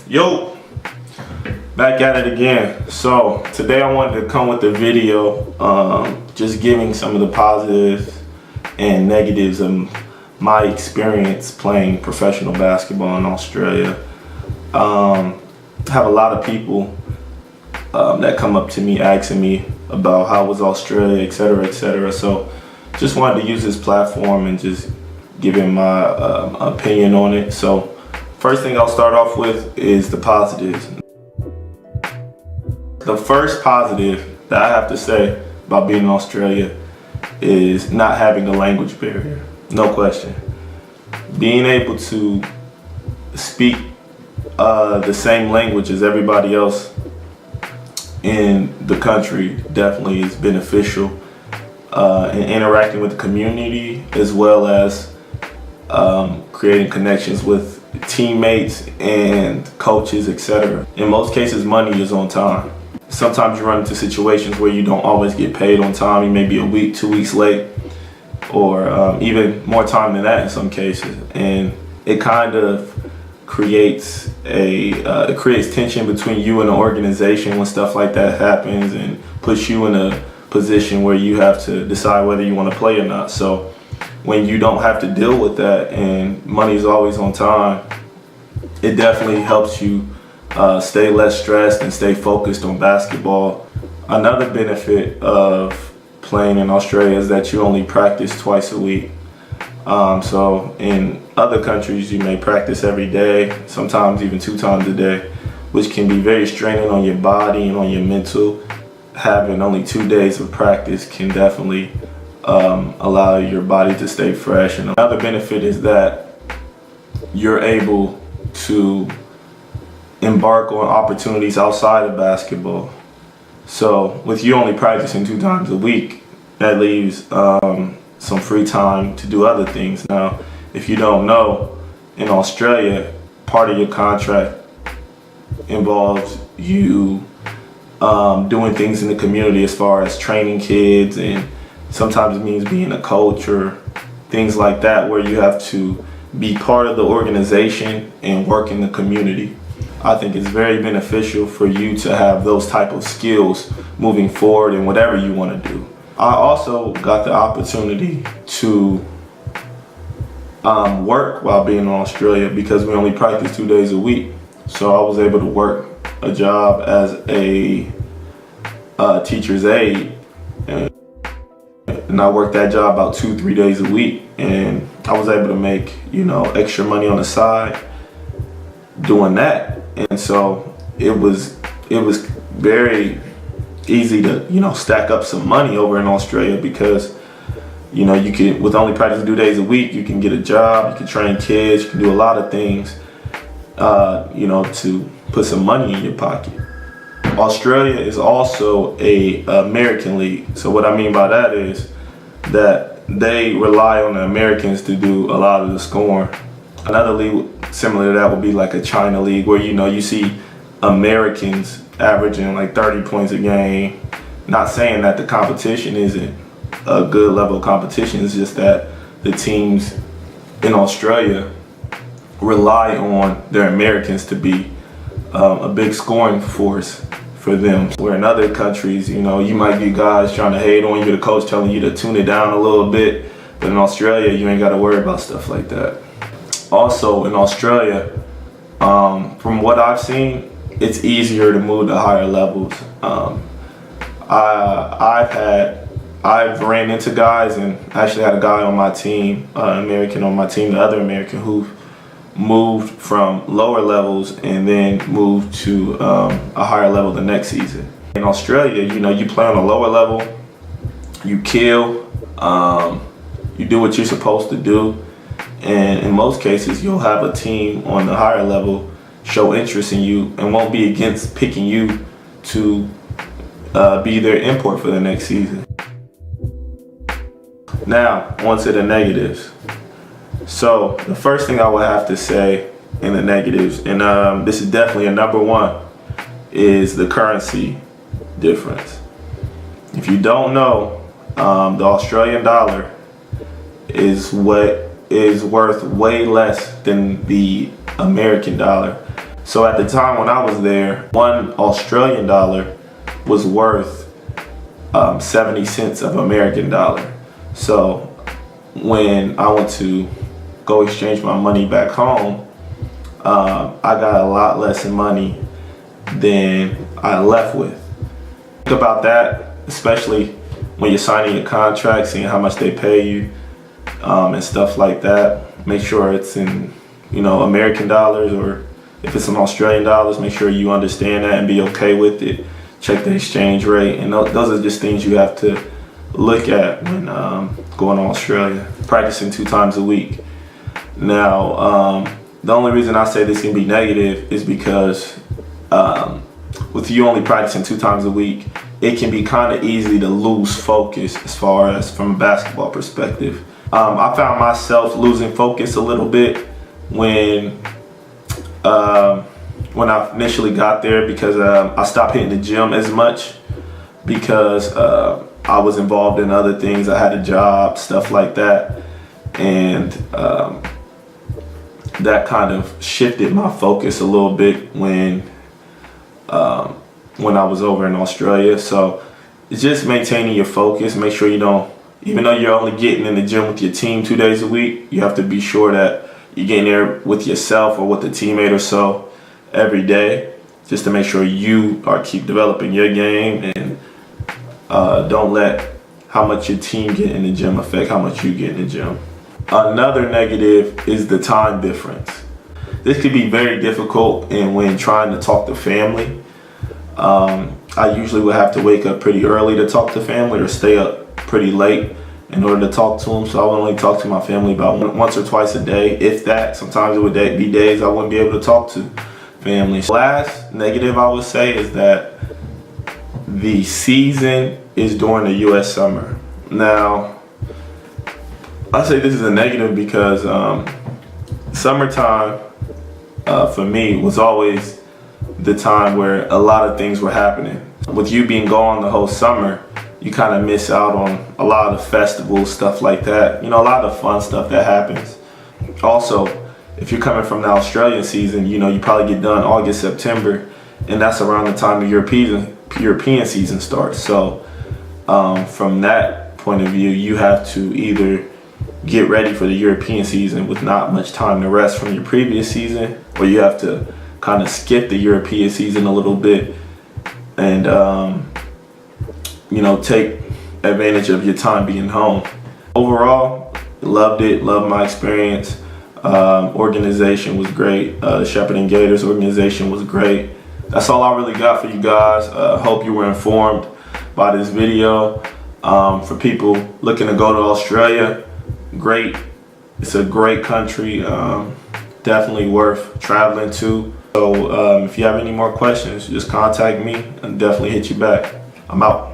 Yo, back at it again. So today I wanted to come with a video just giving some of the positives and negatives of my experience playing professional basketball in Australia. I have a lot of people that come up to me asking me about how was Australia, etc., etc. So just wanted to use this platform and just giving my opinion on it. So first thing I'll start off with is the positives. The first positive that I have to say about being in Australia is not having a language barrier. No question. Being able to speak the same language as everybody else in the country definitely is beneficial in interacting with the community, as well as creating connections with teammates and coaches, etc. In most cases, money is on time. Sometimes you run into situations where you don't always get paid on time. You may be a week, 2 weeks late, or even more time than that in some cases. And it kind of creates tension between you and the organization when stuff like that happens, and puts you in a position where you have to decide whether you want to play or not. So when you don't have to deal with that and money is always on time, it definitely helps you stay less stressed and stay focused on basketball. Another benefit of playing in Australia is that you only practice twice a week. So in other countries, you may practice every day, sometimes even 2 times a day, which can be very straining on your body and on your mental. Having only 2 days of practice can definitely allow your body to stay fresh. And another benefit is that you're able to embark on opportunities outside of basketball. So with you only practicing 2 times a week, that leaves some free time to do other things. Now, if you don't know, in Australia, part of your contract involves you doing things in the community as far as training kids, and sometimes it means being a coach or things like that, where you have to be part of the organization and work in the community. I think it's very beneficial for you to have those type of skills moving forward in whatever you want to do. I also got the opportunity to work while being in Australia because we only practice 2 days a week. So I was able to work a job as a teacher's aide, and I worked that job about 2-3 days a week, and I was able to make, extra money on the side doing that. And so it was very easy to, stack up some money over in Australia because, you can, with only practicing 2 days a week, you can get a job, you can train kids, you can do a lot of things, to put some money in your pocket. Australia is also a American league. So what I mean by that is that they rely on the Americans to do a lot of the scoring. Another league similar to that would be like a China league, where you see Americans averaging like 30 points a game. Not saying that the competition isn't a good level of competition, it's just that the teams in Australia rely on their Americans to be a big scoring force for them. Where in other countries, you might get guys trying to hate on you, the coach telling you to tune it down a little bit, but in Australia, you ain't got to worry about stuff like that. Also in Australia, from what I've seen, it's easier to move to higher levels. I've ran into guys, and actually had a guy on my team, American on my team, the other American, who moved from lower levels and then moved to a higher level the next season. In Australia, you play on a lower level, you kill, you do what you're supposed to do, and in most cases you'll have a team on the higher level show interest in you and won't be against picking you to be their import for the next season. Now, on to the negatives. So the first thing I would have to say in the negatives, and this is definitely a number one, is the currency difference. If you don't know, the Australian dollar is worth way less than the American dollar. So at the time when I was there, $1 Australian was worth 70 cents of American dollar. So when I went to go exchange my money back home, I got a lot less money than I left with. Think about that, especially when you're signing a contract, seeing how much they pay you and stuff like that. Make sure it's in, American dollars, or if it's in Australian dollars, make sure you understand that and be okay with it. Check the exchange rate, and those are just things you have to look at when going to Australia. Practicing 2 times a week. Now, the only reason I say this can be negative is because with you only practicing 2 times a week, it can be kind of easy to lose focus as far as from a basketball perspective. I found myself losing focus a little bit when I initially got there, because I stopped hitting the gym as much because I was involved in other things. I had a job, stuff like that, and that kind of shifted my focus a little bit when I was over in Australia. So it's just maintaining your focus. Make sure you don't, even though you're only getting in the gym with your team 2 days a week, you have to be sure that you're getting there with yourself or with a teammate or so every day, just to make sure you keep developing your game, and don't let how much your team get in the gym affect how much you get in the gym. Another negative is the time difference. This could be very difficult when trying to talk to family. I usually would have to wake up pretty early to talk to family, or stay up pretty late in order to talk to them. So I would only talk to my family about once or twice a day, if that. Sometimes it would be days I wouldn't be able to talk to family. Last negative I would say is that the season is during the U.S. summer. Now, I say this is a negative because summertime for me was always the time where a lot of things were happening. With you being gone the whole summer, you kind of miss out on a lot of festivals, stuff like that. A lot of fun stuff that happens. Also, if you're coming from the Australian season, you probably get done August, September, and that's around the time the European season starts. So from that point of view, you have to either get ready for the European season with not much time to rest from your previous season, or you have to kind of skip the European season a little bit and take advantage of your time being home. Overall, loved it, loved my experience. Organization was great. The Shepherd & Gators organization was great. That's all I really got for you guys. Hope you were informed by this video. For people looking to go to Australia, great. It's a great country. Definitely worth traveling to. So if you have any more questions, just contact me and definitely hit you back. I'm out.